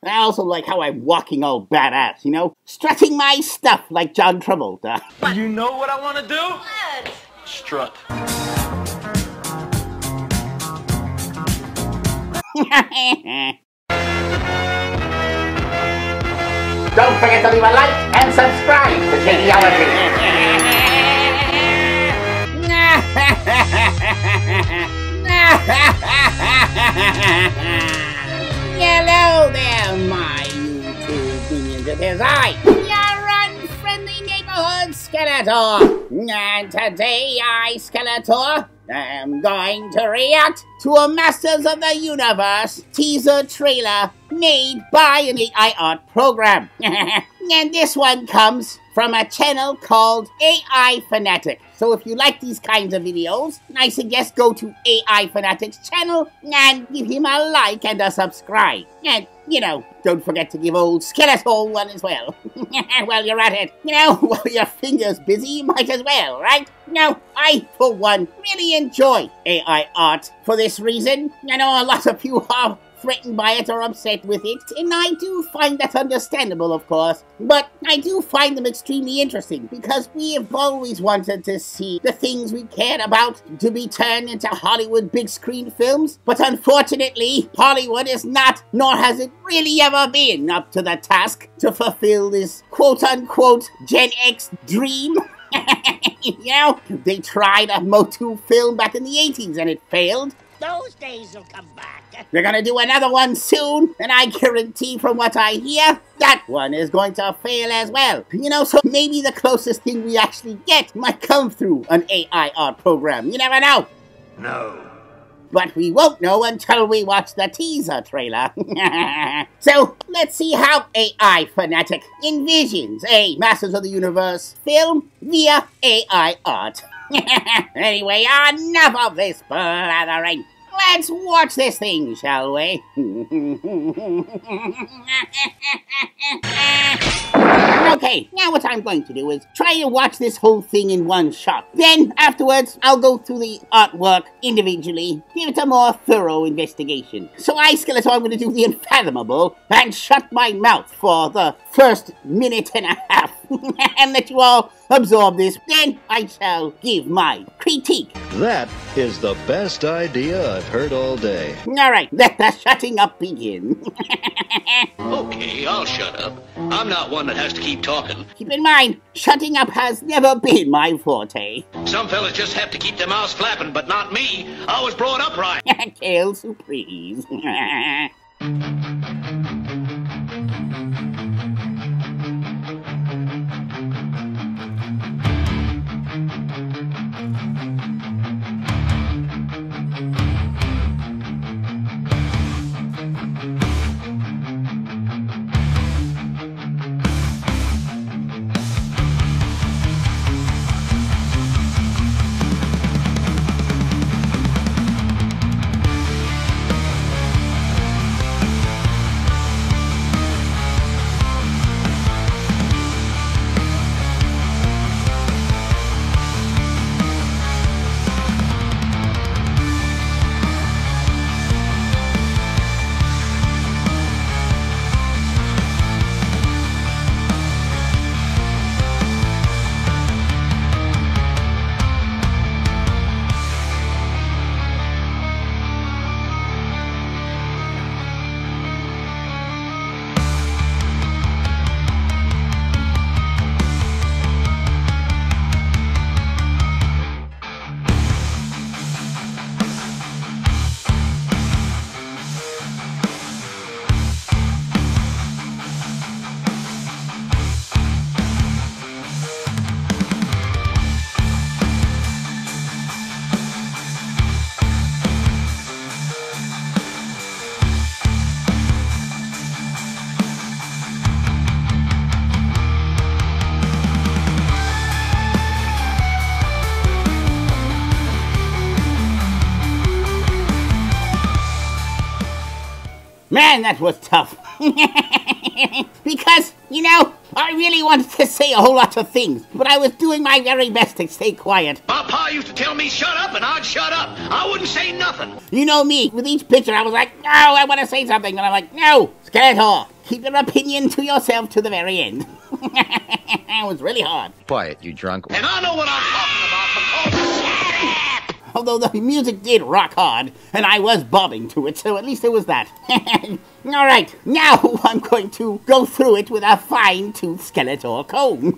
I also like how I'm walking all badass, you know? Strutting my stuff like John Travolta. You know what I want to do? What? Strut. Don't forget to leave a like and subscribe to Geniality. Hello there, my YouTube minions. It is I, your unfriendly neighborhood Skeletor. And today, I Skeletor am going to react to a Masters of the Universe teaser trailer made by an AI program. And this one comes from a channel called A.I.Fanatic. So if you like these kinds of videos, I suggest go to A.I.Fanatic's channel and give him a like and a subscribe. And, you know, don't forget to give old Skeletor one as well. While you're at it. You know, while your finger's busy, you might as well, right? Now, I, for one, really enjoy AI art for this reason. I know a lot of you are threatened by it or upset with it, and I do find that understandable, of course, but I do find them extremely interesting, because we have always wanted to see the things we cared about to be turned into Hollywood big screen films, but unfortunately, Hollywood is not, nor has it really ever been, up to the task to fulfill this quote-unquote Gen X dream. You know, they tried a Motu film back in the 80s and it failed. Those days will come back. We're gonna do another one soon, and I guarantee from what I hear, that one is going to fail as well. You know, so maybe the closest thing we actually get might come through an AI art program. You never know. No. But we won't know until we watch the teaser trailer. So, let's see how A.I.Fanatic envisions a Masters of the Universe film via AI art. Anyway, enough of this blathering. Let's watch this thing, shall we? Okay, now what I'm going to do is try to watch this whole thing in one shot. Then, afterwards, I'll go through the artwork individually, give it a more thorough investigation. So I, Skeletor, I'm going to do the unfathomable and shut my mouth for the first minute and a half and let you all absorb this. Then I shall give my critique. That is the best idea I've heard all day. Alright, let the shutting up begin. Okay, I'll shut up. I'm not one that has to keep talking. Keep in mind, shutting up has never been my forte. Some fellas just have to keep their mouths flapping, but not me. I was brought up right. Kale surprise. Man, that was tough. Because, you know, I really wanted to say a whole lot of things, but I was doing my very best to stay quiet. My pa used to tell me shut up, and I'd shut up. I wouldn't say nothing. You know me, with each picture I was like, no, I want to say something, and I'm like, no, Skeletor, keep your opinion to yourself to the very end. It was really hard. Quiet, you drunk. And I know what I'm talking about because... Shut up! Although the music did rock hard, and I was bobbing to it, so at least it was that. Alright, now I'm going to go through it with a fine-tooth Skeletor comb.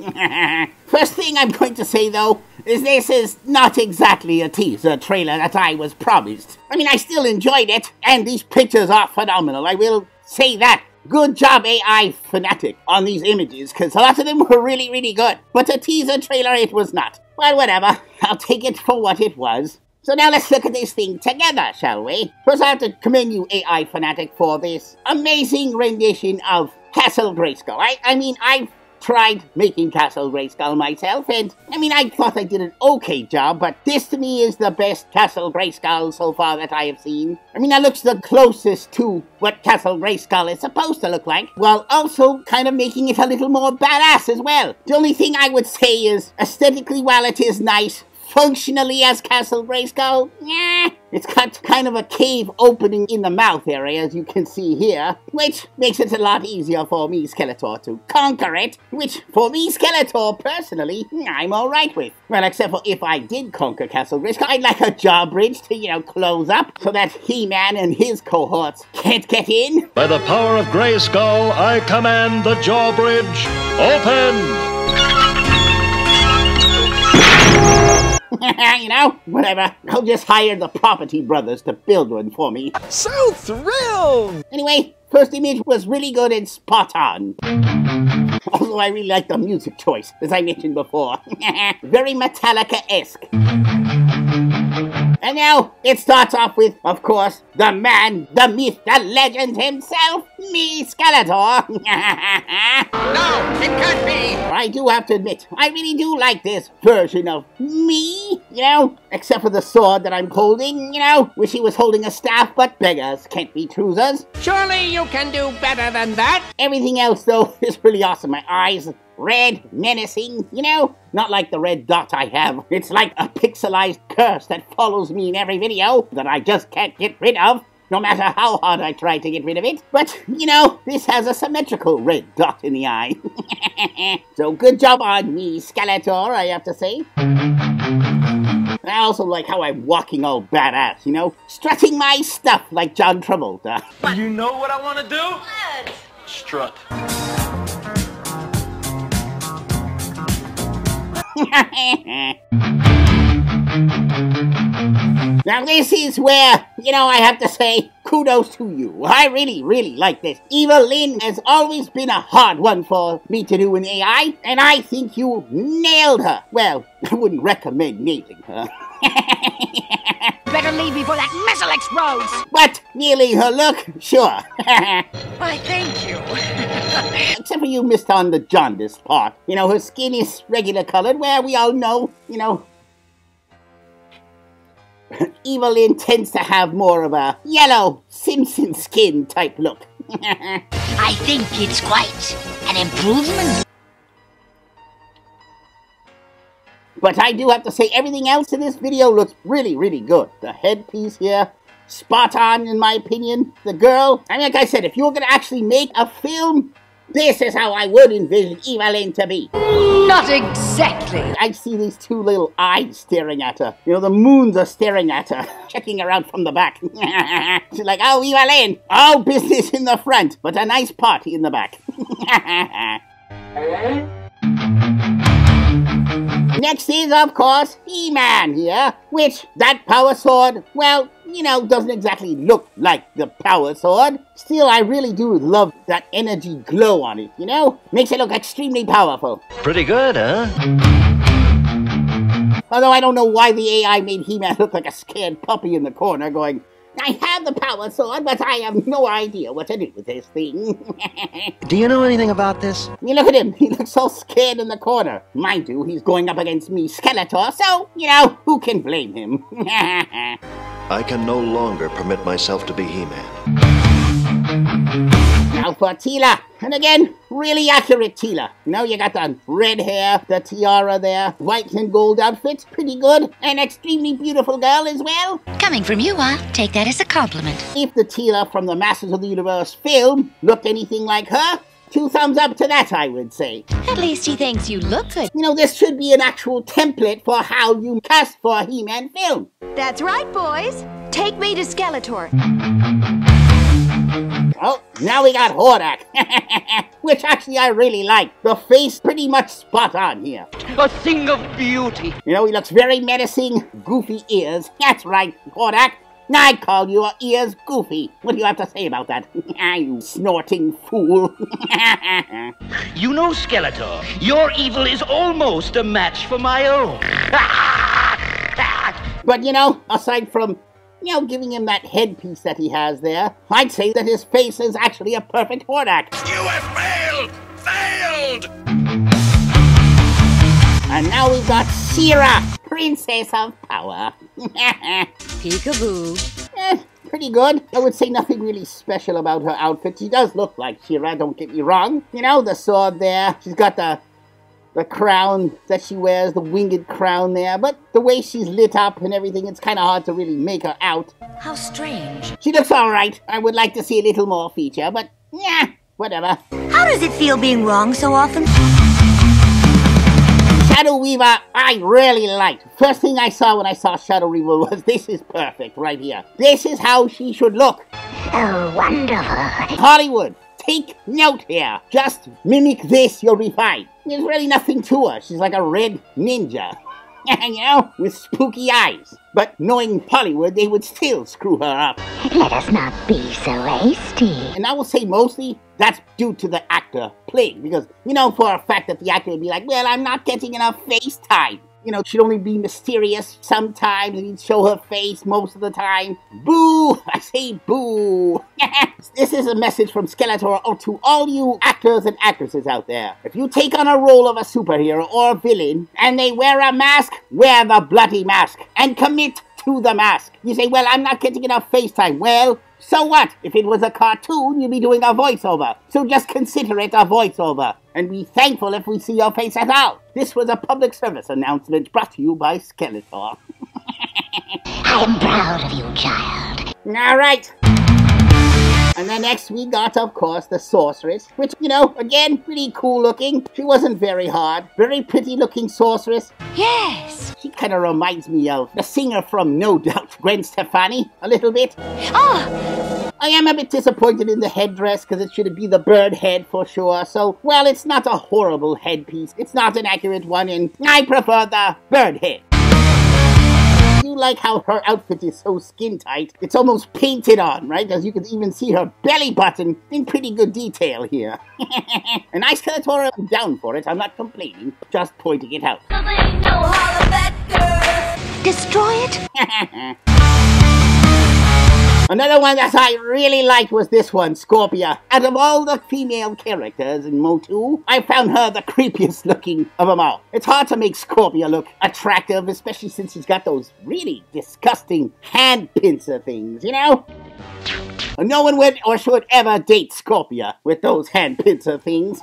First thing I'm going to say, though, is this is not exactly a teaser trailer that I was promised. I mean, I still enjoyed it, and these pictures are phenomenal, I will say that. Good job, A.I.Fanatic, on these images, because a lot of them were really, really good. But a teaser trailer, it was not. Well, whatever. I'll take it for what it was. So now let's look at this thing together, shall we? First, I have to commend you, A.I.Fanatic, for this amazing rendition of Castle Grayskull. I mean, I've tried making Castle Grayskull myself, and I mean, I thought I did an okay job, but this to me is the best Castle Grayskull so far that I have seen. I mean, that looks the closest to what Castle Grayskull is supposed to look like, while also kind of making it a little more badass as well. The only thing I would say is, aesthetically, while it is nice, functionally as Castle Grayskull, it's got kind of a cave opening in the mouth area, as you can see here, which makes it a lot easier for me, Skeletor, to conquer it, which, for me, Skeletor, personally, I'm alright with. Well, except for if I did conquer Castle Grayskull, I'd like a drawbridge to, close up, so that He-Man and his cohorts can't get in. By the power of Grayskull, I command the drawbridge open! Whatever. I'll just hire the Property Brothers to build one for me. So thrilled! Anyway, first image was really good and spot on. Also, I really like the music choice, as I mentioned before. Very Metallica-esque. And now, it starts off with, of course, the man, the myth, the legend himself, me, Skeletor. No, it can't be! I do have to admit, I really do like this version of me, except for the sword that I'm holding, wish he was holding a staff, but beggars can't be choosers. Surely you can do better than that? Everything else, though, is really awesome. My eyes, red, menacing, not like the red dot I have. It's like a pixelized curse that follows me in every video that I just can't get rid of, no matter how hard I try to get rid of it. But, this has a symmetrical red dot in the eye. So good job on me, Skeletor, I have to say. I also like how I'm walking all badass, strutting my stuff like John Travolta. You know what I want to do? What? Strut. Now this is where, I have to say, kudos to you. I really, really like this. Evelyn has always been a hard one for me to do in AI, and I think you nailed her. Well, I wouldn't recommend nailing her. Better leave before that missile explodes! But nailing her look, sure. Why, thank you. Except for you missed on the jaundice part. Her skin is regular colored, where we all know, Evelyn tends to have more of a yellow Simpson skin type look. I think it's quite an improvement. But I do have to say, everything else in this video looks really, really good. The headpiece here, spot on in my opinion. The girl, like I said, if you were going to actually make a film, this is how I would envision Evelyn to be. Not exactly. I see these two little eyes staring at her. The moons are staring at her, checking her out from the back. She's like, oh, Evelyn, all business in the front, but a nice party in the back. Next is, of course, He-Man here, which, that power sword, well, doesn't exactly look like the power sword. Still, I really do love that energy glow on it, Makes it look extremely powerful. Pretty good, huh? Although I don't know why the AI made He-Man look like a scared puppy in the corner going, I have the power sword, but I have no idea what to do with this thing. Do you know anything about this? Look at him. He looks so scared in the corner. Mind you, he's going up against me, Skeletor, so, who can blame him? I can no longer permit myself to be He-Man. Now for Teela. And again, really accurate Teela. You know, you got the red hair, the tiara there, white and gold outfit, pretty good. An extremely beautiful girl as well. Coming from you, I'll take that as a compliment. If the Teela from the Masters of the Universe film looked anything like her, 2 thumbs up to that, I would say. At least he thinks you look good. You know, this should be an actual template for how you cast for a He-Man film. That's right, boys. Take me to Skeletor. Oh, now we got Hordak, which actually I really like. The face pretty much spot on here. A thing of beauty. You know, he looks very menacing, goofy ears. That's right, Hordak. I call your ears goofy. What do you have to say about that? You snorting fool. You know, Skeletor, your evil is almost a match for my own. But you know, aside from, you know, giving him that headpiece that he has there, I'd say that his face is actually a perfect Hordak. You have failed! Failed! And now we've got She-Ra, Princess of Power. Peekaboo. Pretty good. I would say nothing really special about her outfit. She does look like She-Ra, don't get me wrong. You know, the sword there. She's got the crown that she wears, the winged crown there. But the way she's lit up and everything, it's kind of hard to really make her out. How strange. She looks alright. I would like to see a little more feature, but yeah, whatever. How does it feel being wrong so often? Shadow Weaver, I really liked. First thing I saw when I saw Shadow Weaver was, this is perfect right here. This is how she should look. Oh, wonderful. Hollywood, take note here. Just mimic this, you'll be fine. There's really nothing to her. She's like a red ninja. You know, with spooky eyes. But knowing Hollywood, they would still screw her up. Let us not be so hasty. And I will say mostly that's due to the actor playing. Because, you know, for a fact that the actor would be like, well, I'm not getting enough face time. You know, she'd only be mysterious sometimes, and he'd show her face most of the time. Boo! I say boo! This is a message from Skeletor to all you actors and actresses out there. If you take on a role of a superhero or a villain, and they wear a mask, wear the bloody mask, and commit to the mask. You say, well, I'm not getting enough face time. Well, so what? If it was a cartoon, you'd be doing a voiceover. So just consider it a voiceover. And be thankful if we see your face at all. This was a public service announcement brought to you by Skeletor. I'm proud of you, child. All right. And then next we got, of course, the Sorceress, which, you know, again, pretty cool looking. She wasn't very hard. Very pretty looking Sorceress. Yes. She kind of reminds me of the singer from No Doubt, Gwen Stefani, a little bit. Oh! I am a bit disappointed in the headdress because it should be the bird head for sure. So, well, it's not a horrible headpiece. It's not an accurate one, and I prefer the bird head. I do like how her outfit is so skin tight. It's almost painted on, right? As you can even see her belly button in pretty good detail here. And I Skeletor, I'm down for it. I'm not complaining, just pointing it out. Destroy it? Another one that I really liked was this one, Scorpia. Out of all the female characters in Motu, I found her the creepiest looking of them all. It's hard to make Scorpia look attractive, especially since she's got those really disgusting hand pincer things, you know? No one would or should ever date Scorpia with those hand pincer things.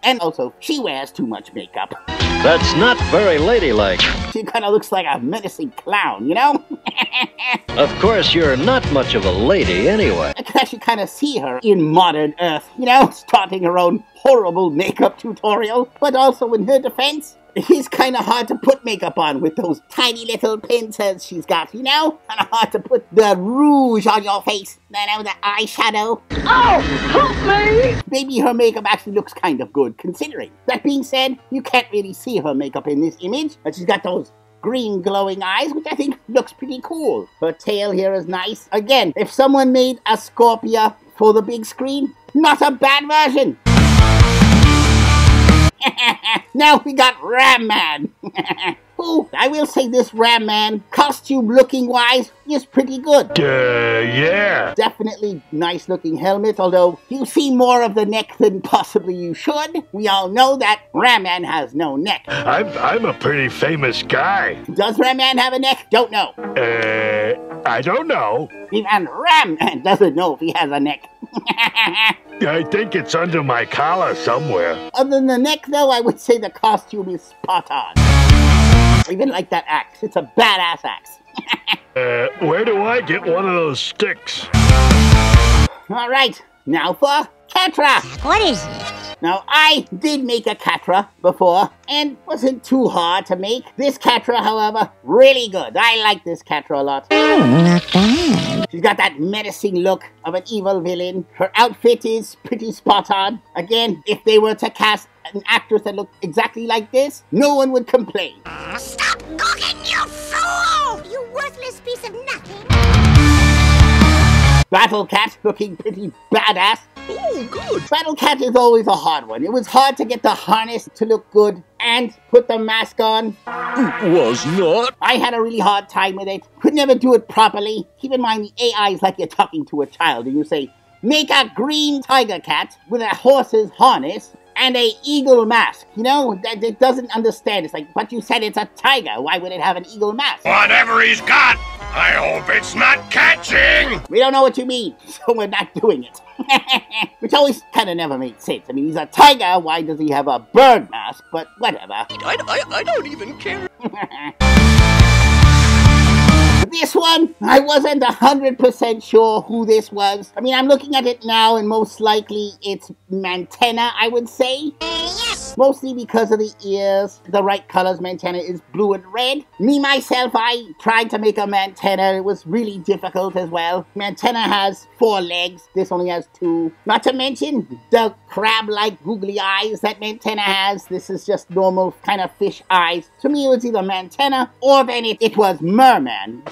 And also, she wears too much makeup. That's not very ladylike. She kind of looks like a menacing clown, you know? Of course, you're not much of a lady anyway. I can actually kind of see her in modern Earth, you know, starting her own horrible makeup tutorial. But also in her defense, it is kind of hard to put makeup on with those tiny little pincers she's got, you know? Kind of hard to put the rouge on your face, you know, the eyeshadow. Oh, help me! Maybe her makeup actually looks kind of good, considering. That being said, you can't really see her makeup in this image, but she's got those green glowing eyes, which I think looks pretty cool. Her tail here is nice. Again, if someone made a Scorpia for the big screen, not a bad version. Now we got Ram Man. Who, I will say this Ram Man, costume looking wise, is pretty good. Yeah. Definitely nice looking helmet, although you see more of the neck than possibly you should. We all know that Ram Man has no neck. I'm a pretty famous guy. Does Ram Man have a neck? Don't know. I don't know. Even Ram doesn't know if he has a neck. I think it's under my collar somewhere. Other than the neck, though, I would say the costume is spot on. I even like that axe. It's a badass axe. Where do I get one of those sticks? Alright, now for Catra. What is it? Now, I did make a Catra before, and wasn't too hard to make. This Catra, however, really good. I like this Catra a lot. Not bad. She's got that menacing look of an evil villain. Her outfit is pretty spot on. Again, if they were to cast an actress that looked exactly like this, no one would complain. Stop cooking, you fool! You worthless piece of nothing. Battle Cat looking pretty badass. Oh, good. Battle Cat is always a hard one. It was hard to get the harness to look good and put the mask on. It was not. I had a really hard time with it. Could never do it properly. Keep in mind the AI is like you're talking to a child and you say, make a green tiger cat with a horse's harness and a eagle mask. You know, that it doesn't understand. It's like, but you said it's a tiger. Why would it have an eagle mask? Whatever he's got, I hope it's not catching! We don't know what you mean, so we're not doing it. Which always kind of never made sense. I mean, he's a tiger, why does he have a bird mask? But whatever. I don't even care. This one, I wasn't 100% sure who this was. I mean, I'm looking at it now, and most likely it's Mantenna, I would say. Yes. Mostly because of the ears, the right colors. Mantenna is blue and red. Me, myself, I tried to make a Mantenna. It was really difficult as well. Mantenna has 4 legs. This only has 2. Not to mention the crab-like googly eyes that Mantenna has. This is just normal kind of fish eyes. To me, it was either Mantenna or then it was Merman.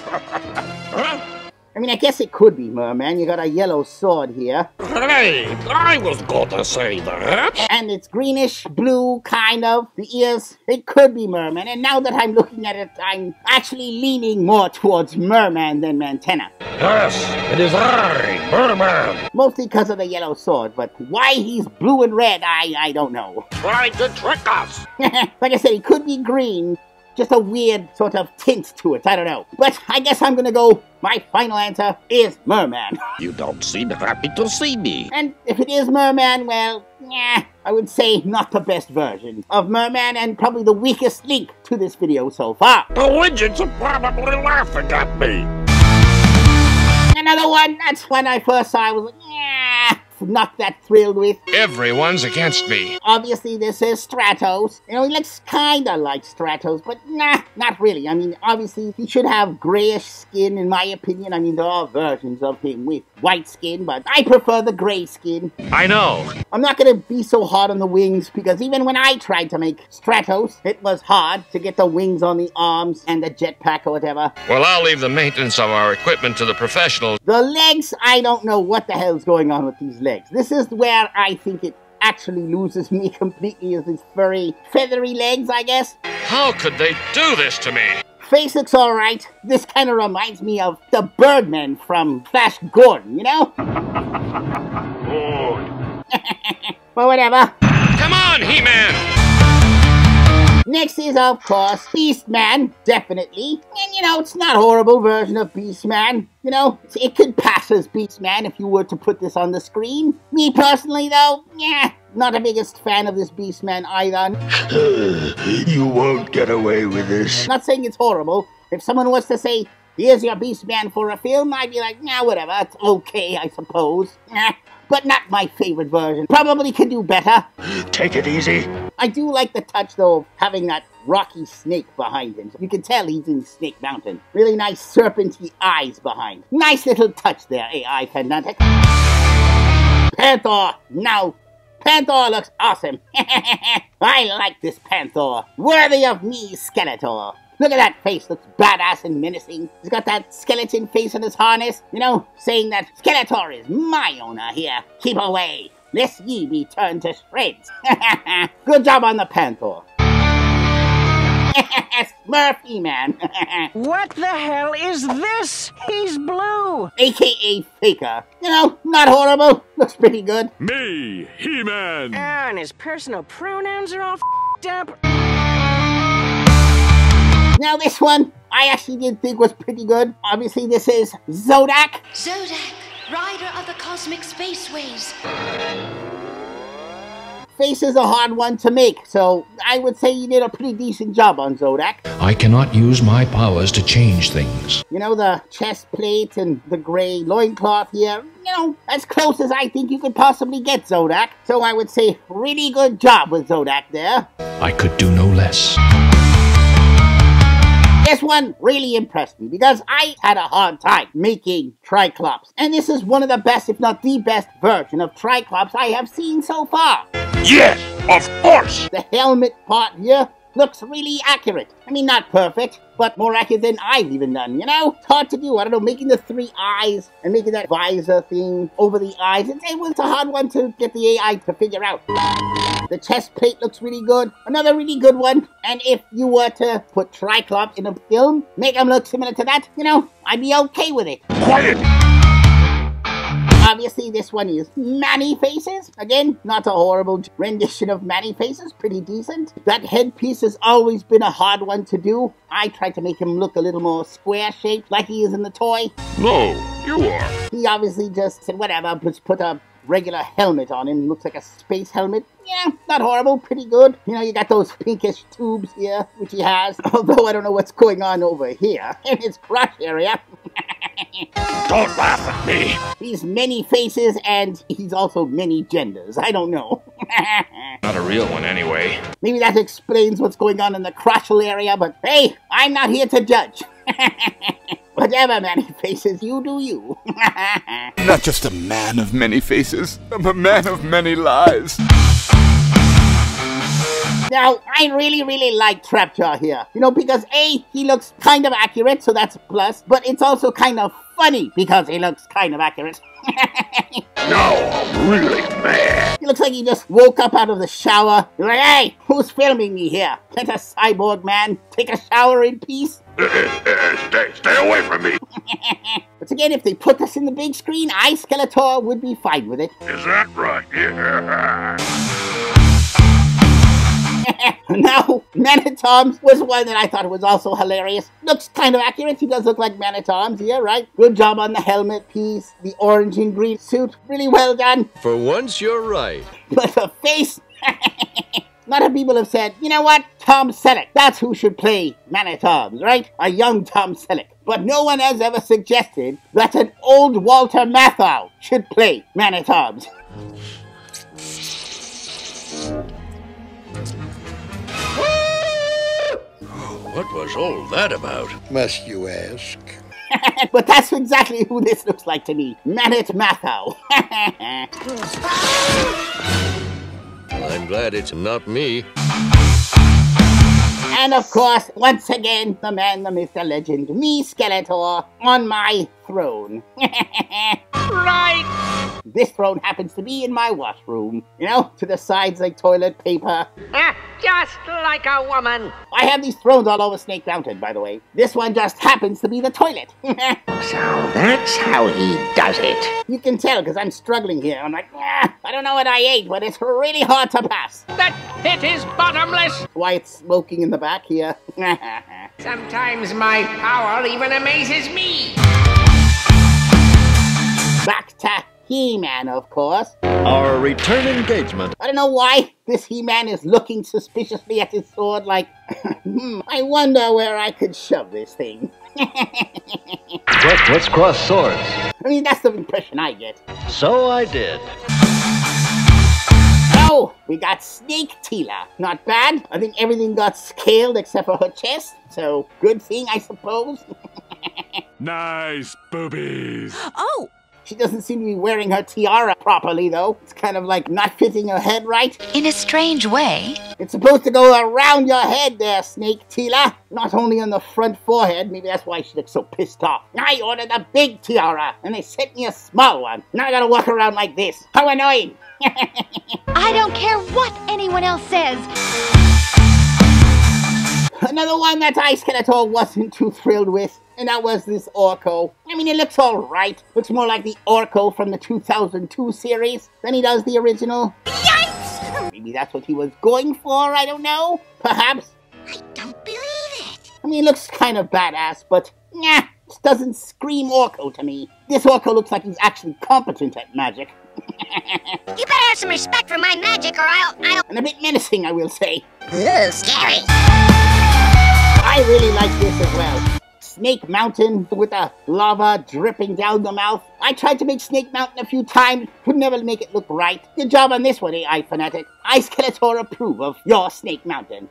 I mean, I guess it could be Merman. You got a yellow sword here. Hey, I was gonna say that. And it's greenish, blue, kind of. The ears, it could be Merman. And now that I'm looking at it, I'm actually leaning more towards Merman than Mantenna. Yes, it is I, Merman. Mostly because of the yellow sword, but why he's blue and red, I don't know. Tried to trick us. Like I said, he could be green. Just a weird sort of tint to it, I don't know. But I guess I'm gonna go, my final answer is Merman. You don't seem happy to see me. And if it is Merman, well, yeah, I would say not the best version of Merman and probably the weakest link to this video so far. The widgets are probably laughing at me. Another one, that's when I first saw I was like, yeah, not that thrilled with. Everyone's against me. Obviously, this is Stratos. You know, he looks kinda like Stratos, but nah, not really. I mean, obviously, he should have grayish skin, in my opinion. I mean, there are versions of him with white skin, but I prefer the gray skin. I know. I'm not gonna be so hard on the wings, because even when I tried to make Stratos, it was hard to get the wings on the arms and the jetpack or whatever. Well, I'll leave the maintenance of our equipment to the professionals. The legs, I don't know what the hell's going on with these legs. This is where I think it actually loses me completely, is his furry, feathery legs, I guess. How could they do this to me? Face looks alright. This kind of reminds me of the Birdman from Flash Gordon, you know? Well, whatever. Come on, He-Man! Next is, of course, Beastman, definitely. And, you know, it's not a horrible version of Beastman. You know, it could pass as Beastman if you were to put this on the screen. Me personally, though, yeah, not the biggest fan of this Beastman either. You won't get away with this. Not saying it's horrible. If someone was to say, here's your Beastman for a film, I'd be like, nah, whatever, it's okay, I suppose. But not my favorite version. Probably could do better. Take it easy. I do like the touch, though, of having that rocky snake behind him. You can tell he's in Snake Mountain. Really nice serpenty eyes behind. Nice little touch there, A.I.Fanatic. Panther! Now, Panther looks awesome. I like this Panther. Worthy of me, Skeletor. Look at that face, looks badass and menacing. He's got that skeleton face on his harness, you know, saying that Skeletor is my owner here. Keep away, lest ye be turned to shreds. Good job on the Panther. Smurfy man. What the hell is this? He's blue. AKA Faker. You know, not horrible. Looks pretty good. Me, He-Man. And his personal pronouns are all f***ed up. Now this one, I actually did think was pretty good. Obviously this is Zodak. Zodak, rider of the cosmic spaceways. Face is a hard one to make, so I would say you did a pretty decent job on Zodak. I cannot use my powers to change things. You know, the chest plate and the gray loincloth here, you know, as close as I think you could possibly get, Zodak. So I would say really good job with Zodak there. I could do no less. This one really impressed me because I had a hard time making Triclops. And this is one of the best, if not the best, version of Triclops I have seen so far. Yes, of course! The helmet part here looks really accurate. I mean, not perfect, but more accurate than I've even done, you know? It's hard to do, I don't know, making the 3 eyes and making that visor thing over the eyes. It was a hard one to get the AI to figure out. The chest plate looks really good. Another really good one. And if you were to put Triclops in a film, make them look similar to that, you know, I'd be okay with it. Quiet! Obviously, this one is Man-E-Faces. Again, not a horrible rendition of Man-E-Faces. Pretty decent. That headpiece has always been a hard one to do. I tried to make him look a little more square-shaped, like he is in the toy. No, you are. He obviously just said, whatever, just put a regular helmet on him. Looks like a space helmet. Yeah, not horrible. Pretty good. You know, you got those pinkish tubes here, which he has. Although I don't know what's going on over here in his crotch area. Don't laugh at me. He's many faces and he's also many genders. I don't know. Not a real one anyway. Maybe that explains what's going on in the crotchal area, but hey, I'm not here to judge. Whatever, Man-E-Faces, you do you. I'm not just a man of many faces. I'm a man of many lies. Now, I really like Trapjaw here. You know, because A, he looks kind of accurate, so that's a plus. But it's also kind of funny because he looks kind of accurate. Now I'm really mad. He looks like he just woke up out of the shower. He's like, hey, who's filming me here? Can't a cyborg man take a shower in peace? Stay away from me. But again, if they put this in the big screen, I Skeletor would be fine with it. Is that right? Yeah. Now, Man-at-Arms was one that I thought was also hilarious. Looks kind of accurate. He does look like Man-at-Arms here, right? Good job on the helmet piece, the orange and green suit. Really well done. For once, you're right. But the face... A lot of people have said, you know what? Tom Selleck. That's who should play Man-at-Arms, right? A young Tom Selleck. But no one has ever suggested that an old Walter Matthau should play Man-at-Arms. What was all that about? Must you ask? But that's exactly who this looks like to me. Man-at-Matthau. Well, I'm glad it's not me. And of course, once again, the man, the myth, the legend, me, Skeletor, on my throne. Right! This throne happens to be in my washroom. You know, to the sides like toilet paper. Just like a woman. I have these thrones all over Snake Mountain, by the way. This one just happens to be the toilet. So that's how he does it. You can tell because I'm struggling here. I'm like, I don't know what I ate, but it's really hard to pass. That pit is bottomless. Why it's smoking in the back here. Sometimes my power even amazes me. Back to He-Man, of course. Our return engagement. I don't know why this He-Man is looking suspiciously at his sword like, I wonder where I could shove this thing. Let's cross swords. I mean, that's the impression I get. So I did. Oh, we got Snake Tila. Not bad. I think everything got scaled except for her chest. So, good thing, I suppose. Nice boobies. Oh! She doesn't seem to be wearing her tiara properly, though. It's kind of like not fitting her head right. In a strange way. It's supposed to go around your head there, Snake Tila. Not only on the front forehead. Maybe that's why she looks so pissed off. I ordered a big tiara, and they sent me a small one. Now I gotta walk around like this. How annoying. I don't care what anyone else says. Another one that I Skeletor wasn't too thrilled with, and that was this Orko. I mean, it looks alright. Looks more like the Orko from the 2002 series than he does the original. Yikes! Maybe that's what he was going for, I don't know. Perhaps. I don't believe it. I mean, it looks kind of badass, but nah, it doesn't scream Orko to me. This Orko looks like he's actually competent at magic. You better have some respect for my magic or I'll... And a bit menacing, I will say. Ooh, scary. I really like this as well. Snake Mountain with the lava dripping down the mouth. I tried to make Snake Mountain a few times, could never make it look right. Good job on this one, A.I.Fanatic. I Skeletor approve of your Snake Mountain.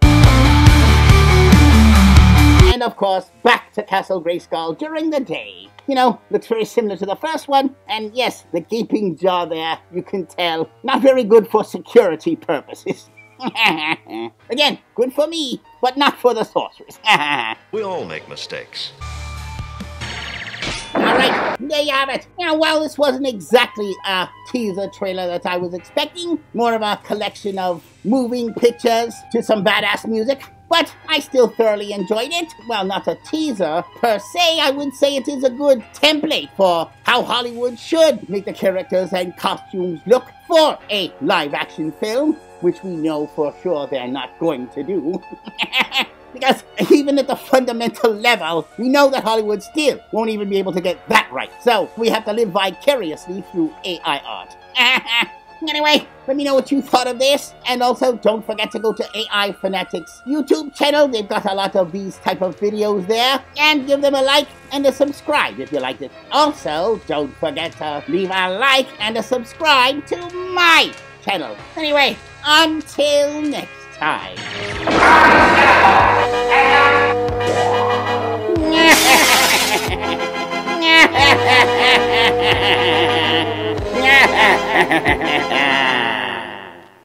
And of course, back to Castle Grayskull during the day. You know, looks very similar to the first one. And yes, the gaping jaw there, you can tell. Not very good for security purposes. Again, good for me, but not for the sorceress. We all make mistakes. Alright, there you have it. Now, while this wasn't exactly a teaser trailer that I was expecting, more of a collection of moving pictures to some badass music, but I still thoroughly enjoyed it. Well, not a teaser per se, I would say it is a good template for how Hollywood should make the characters and costumes look for a live-action film, which we know for sure they're not going to do. Because even at the fundamental level, we know that Hollywood still won't even be able to get that right. So we have to live vicariously through AI art. Anyway, let me know what you thought of this. And also, don't forget to go to A.I.Fanatic's YouTube channel. They've got a lot of these type of videos there. And give them a like and a subscribe if you liked it. Also, don't forget to leave a like and a subscribe to my channel. Anyway, until next time.